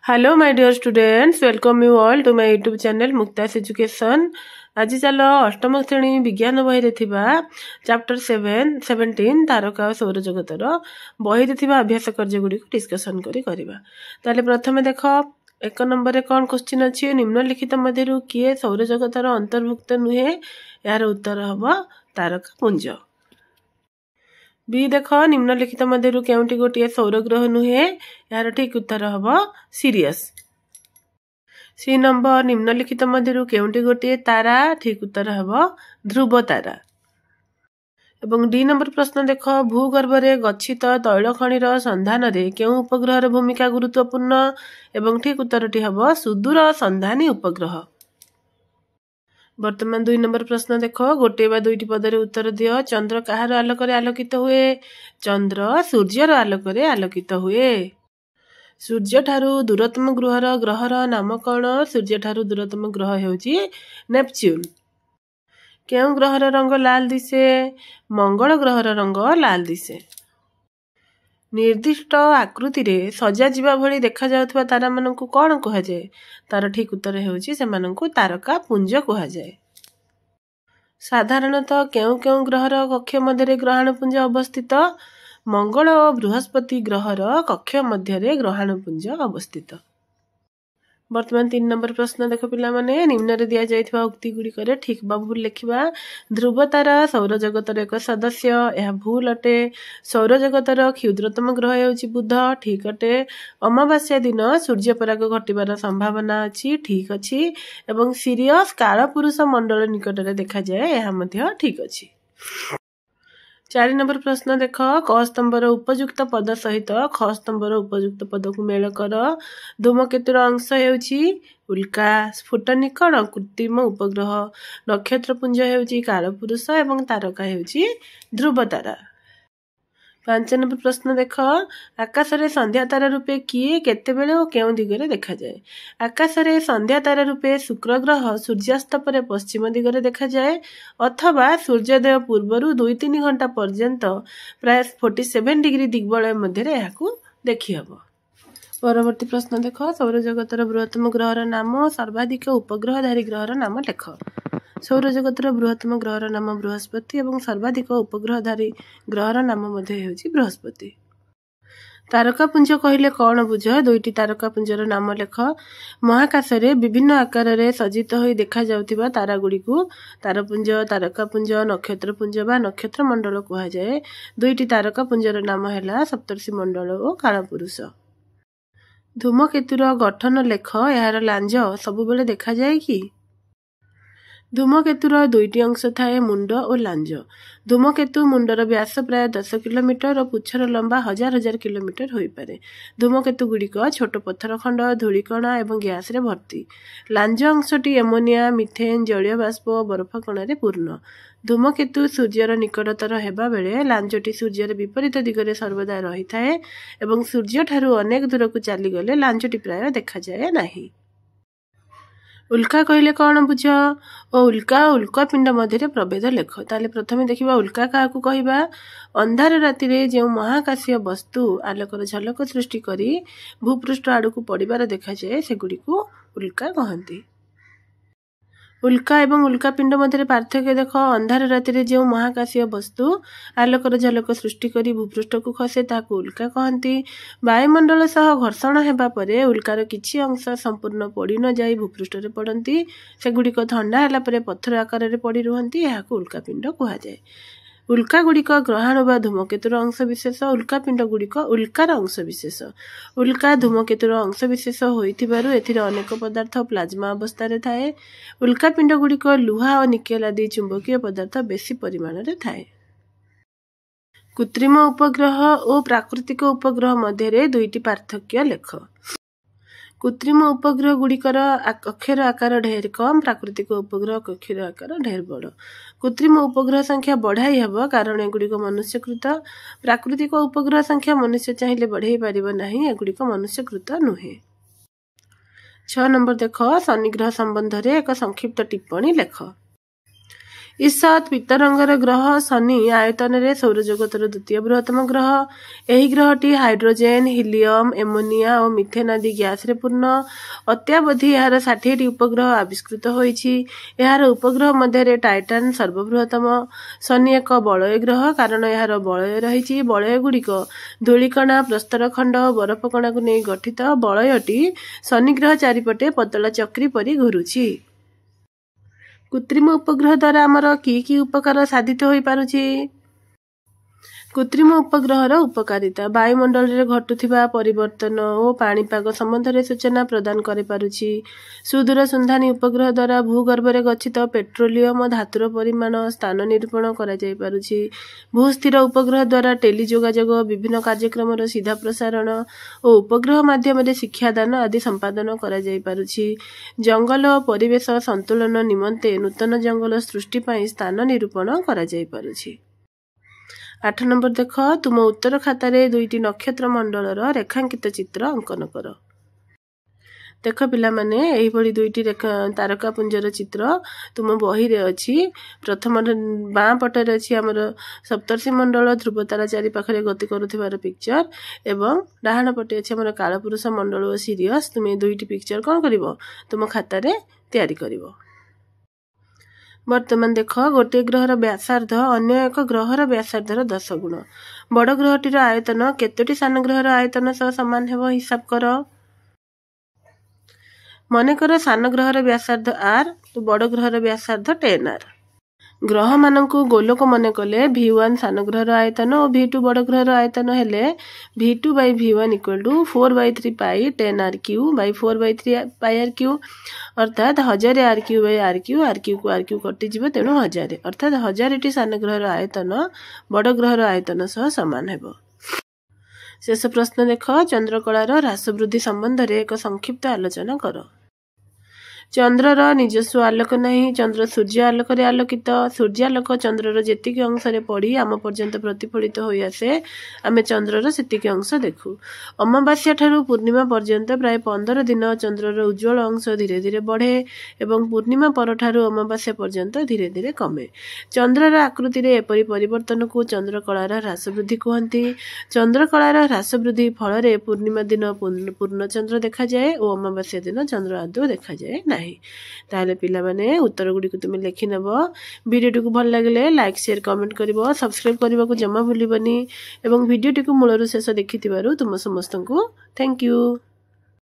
Hello my dear students, welcome you all to my YouTube channel Muktas Education. आज चल अष्टम श्रेणी विज्ञान बही चैप्टर 17 तारका सौर जगतर बही अभ्यास कार्य गुड़ी डिस्कसन करिबा। प्रथम देख एक नंबर कौन क्वेश्चन अच्छी निम्नलिखित मध्य किए सौर जगतर अंतर्भुक्त नुहे यार उत्तर हम तारका पुंज। बी देख निम्नलिखित मध्य केउंटी गोटे सौर ग्रह नुहे यार ठीक उत्तर हम सीरियस। सी नंबर निम्नलिखित मध्य केउंटी गोटे तारा ठीक उत्तर हम ध्रुव तारा। एवं डी नंबर प्रश्न देख भूगर्भ में गच्छित तैल खनिर संधान रे केउ उपग्रह भूमिका गुरुत्वपूर्ण एवं ठीक उत्तरटी हम सुदूर संधानी उपग्रह। वर्तमान 2 नंबर प्रश्न देख गोटे बा दुईटी पदरे उत्तर दियो। चंद्र कहार आलोक आलोकित हुए? चंद्र सूर्यर आलोक आलोकित हुए। सूर्य ठारू दूरतम ग्रहर नाम कौन? सूर्य ठारू दूरतम ग्रह हेउची नेपच्यून। केउ ग्रहर रंग लाल दिसे? मंगल ग्रहर रंग लाल दिसे। निर्दिष्ट आकृति रे सजा जीवा भली देखा जाउथबा तारा मानकु कौन कहा जाए? तार ठीक उत्तर हेउची सेमानकु तारका पुंज कहा जाए। साधारणतः केउ केउ ग्रहर कक्ष मध्य ग्रहण पुंज अवस्थित? मंगल और बृहस्पति ग्रहर कक्ष मध्य ग्रहण पुंज अवस्थित। वर्तमान 3 नंबर प्रश्न देख पिला माने निम्न रे दिया जाइथबा उक्ति गुडी करे ठीक बा भूल लिखिबा। ध्रुव तारा सौर जगतर एक सदस्य, यह भूल अटे। सौर जगतर क्षुद्रतम ग्रह हेउची बुध, ठीक अटे। अमावास्या दिन सूर्य पराग घटिबार संभावना अछि, ठीक अछि। एवं सीरियस कालपुरुष मंडल निकट रे देखा जाए, यह मध्य ठीक अछि। 4 नंबर प्रश्न देख क स्तंभर उपयुक्त पद सहित ख स्तंभर उपयुक्त पद को मेल कर। धूमकेतुर अंश हेउची उल्का, स्फुटनिक कृत्रिम उपग्रह, नक्षत्रपुंज हेउची कालपुरुष एवं तारका हेउची ध्रुव तारा। 5 नंबर प्रश्न देख आकाश रे संध्या तारा रूपे किए केतेबेले और केउ दिगरे देखा जाए? आकाश रे संध्या तारा रूपे शुक्र ग्रह सूर्यास्त पर पश्चिम दिगरे देखा जाए अथवा सूर्योदय पूर्वरु 2-3 घंटा पर्यंत प्राय 47 डिग्री दिग्बलय मध्य याकू देखि हबो। परवर्ती प्रश्न देख सौर जगतर बृहत्तम ग्रहर नाम, सर्वाधिक उपग्रहधारी ग्रहर नाम लेख। सौर जगतर बृहत्तम ग्रहर नाम बृहस्पति एवं सर्वाधिक उपग्रहधारी ग्रहर नाम मध्य हेउची बृहस्पति। तारकापुंज कहिले कौन बुझ? दुईटी तारकापुंजर नाम लेख। महाकाश रे विभिन्न आकार रे सज्जित होई देखा जाउथिबा तारा गुडी को तारपुंज, तारकापुंज, नक्षत्रपुंज बा नक्षत्र मंडल कहा जाए। दुईटी तारकापुंजर नाम हैला सप्तर्षि मंडल और कालपुरुष। धूमकेतुर गठन लेख, यार लांज सबु बेले देखा जाए कि? धूमकेतुर दुईटी अंश थाए, मुंड और लांज। धूमकेतु मुंडर व्यास प्राय 10 किलोमीटर और पुछर लंबा 1000 किलोमीटर होई पारे। धूमकेतु गुड़िक छोट पत्थर खंड, धूलिकणा एवं गैस रे भर्ती। लांज अंशटी एमोनिया, मिथेन, जलीय बाष्प और बरफ कणा रे पूर्ण। धूमकेतु सूर्यर निकटतर हेबा बेले लांजटी सूर्यर विपरीत दिगरे सर्वदा रही थाए एवं सूर्य ठारू अनेक दूर को चली गले लांजटी प्राय देखा जाए नाही। उल्का कहले कौन बुझ? ओ उल्का उल्कापिंड मध्य प्रभेद लेख। ताले प्रथमे देखिबा उल्का काहाकू कहिबा? अंधार राति रे जे महाकाशीय वस्तु आलोकर झलक सृष्टि करी भूपृष्ठ आड़कू पड़िबार देखा जाए सेगुडी को उल्का कहंती। उल्का एवं उल्कापिंड मध्य पार्थक्य देख। अंधार राति रे जे महाकाशीय वस्तु आलोकर झलक सृष्टि करी भूपृष्ठ को खसे ताकू उल्का कहंती। वायुमंडल सह घर्षण हेबा परे उल्कार किछि अंश संपूर्ण पड़ी न जाई भूपृष्ठ रे पड़ंती। सेगुडिक ठंडा होला परे पत्थर आकार रे पड़ी रुहंती, याकू उल्कापिंड कहा जाए। उल्का गुड़िक ग्रहाणु बा धूमकेतुर अंश विशेष, उल्कापिंड गुड़िक उल्कार अंश विशेष। उल्का धूमकेतुर अंश विशेष होइथिबारु एथिरे अनेक पदार्थ प्लाज्मा अवस्था रे थाए। उल्कापिंड गुड़िक लुहा और निकेल आदि चुंबकीय पदार्थ बेसी परिमाण रे थाए। कृत्रिम उपग्रह और प्राकृतिक उपग्रह मध्य दुईटी पार्थक्य लेख। कृत्रिम उपग्रह गुड़िकर कक्षर आकार ढेर कम, प्राकृतिक उपग्रह कक्षर आकार ढेर बड़। कृत्रिम उपग्रह संख्या बढ़ाई हब कारण एगुड़िक मनुष्यकृत। प्राकृतिक उपग्रह संख्या मनुष्य चाहिए बढ़ाई पारिब नाही, एगुड़िक मनुष्यकृत नुहे। 6 नंबर देख शनिग्रह संबंध रे एक संक्षिप्त टिप्पणी लेख। ईसत पीतरंगर ग्रह शनि आयतन रे सौरजगतर द्वितीय बृहत्तम ग्रह। एही ग्रहटी हाइड्रोजेन, हिलियम, एमोनिया और मिथेन आदि गैस रे पूर्ण। अत्यावधि यार 60टी उपग्रह आविष्कृत होईछि। यार उपग्रह मध्य टाइटान सर्वबृहत्तम। शनि एक बलय ग्रह कारण यार बलय रही। बलय गुड़िक धूलिकणा, प्रस्तर खंड, बरफ कणा को नहीं गठित। बलयटी शनि ग्रह चारिपटे पतला चक्री परी घुरुछि। कृत्रिम उपग्रह द्वारा आमर कि उपकार साधित हो पारुछि। कृत्रिम उपग्रहर उपकारिता वायुमंडल रे घटुथिबा परिवर्तन और पाणीपाग संबंध में सूचना प्रदान करि पारुछि। सुदूर सुंधानी उपग्रह द्वारा भूगर्भ में गच्छित पेट्रोलियम और धातुर परिमाण स्थान निरूपण करा जाय पारुछि। भूस्थिर उपग्रह द्वारा टेली जोगाजोग, विभिन्न कार्यक्रम सीधा प्रसारण और उपग्रह माध्यम शिक्षादान आदि संपादन करा जाय पारुछि। जंगल और परिवेश संतुलन निमंते नूतन जंगल सृष्टि पई स्थान निरूपण करा जाय पारुछि। 8 नंबर देख, तुम उत्तर खातार 2टी नक्षत्र मंडलर रेखांकित चित्र अंकन कर। देख पिला माने एही भली 2टी तारका पुंजर चित्र तुम बही रे अछि। प्रथम बाँ पटर अछि हमर सप्तर्षि मंडल ध्रुव तारा चारि पाखरे गति करुथिबार पिक्चर एवं डाहाण पटे अछि हमर कालपुरुष मंडल और सिरियस। तुम 2टी पिक्चर कोन करिवो तुम खातार तयारी करिवो। वर्तमान देख, गोटे ग्रहर व्यासार्ध अन्य एक ग्रहर व्यासार्धर 10 गुण। बड़ ग्रहटीर आयतन केतोटी सान ग्रहर आयतन सह समान हेबो हिसाब कर। मनेकर सान ग्रहर व्यासार्ध r तो बड़ ग्रहर व्यासार्ध 10r। ग्रह मानकु गोलक मन कले v1 सान ग्रहर आयतन और v2 बड़ ग्रहर आयतन हेले v2 by v1 equal to 4/3 pi 10r³ by 4/3 pi r³ अर्थात 1000 r³ by r³ को r³ कटि जिवो तेणु 1000 अर्थात 1000टी सान ग्रहर आयतन बड़ ग्रहर आयतन सह समान हेबो। शेष प्रश्न देख, चंद्रकलार ह्रास वृद्धि संबंध में एक संक्षिप्त आलोचना कर। चंद्रर निजस्व आलोक नहीं। चंद्र सूर्य आलोक रे आलोकित। सूर्यालोक चंद्रर जेतिकी अंश रे पड़ी आम पर्यंत प्रतिफलित होई आसे आमे चंद्रर सेतिकी अंश देखु। अमावास्या ठारू पूर्णिमा पर्यंत प्राय 15 दिन चंद्रर उज्जवल अंश धीरे धीरे बढ़े एवं पूर्णिमा पर ठारू अमावास्या पर्यंत धीरे धीरे कमे। चंद्रर आकृति रे एपरि परिवर्तन को चंद्रकलार ह्रास वृद्धि कहती। चंद्रकलार ह्रास वृद्धि फल रे पूर्णिमा दिन पूर्ण चंद्र देखा जाए और अमावास्या दिन चंद्र आदौ देखा जाए नहीं। ताहले पिला माने उत्तर गुडी को तुम लिखि नबो। वीडियो को भल लागले लाइक शेयर कमेंट करिवो, सब्सक्राइब करबा को जमा भूलिबनी एवं वीडियो को मूलरु शेष देखिथिबारु तुम समस्तଙ୍କୁ थैंक यू।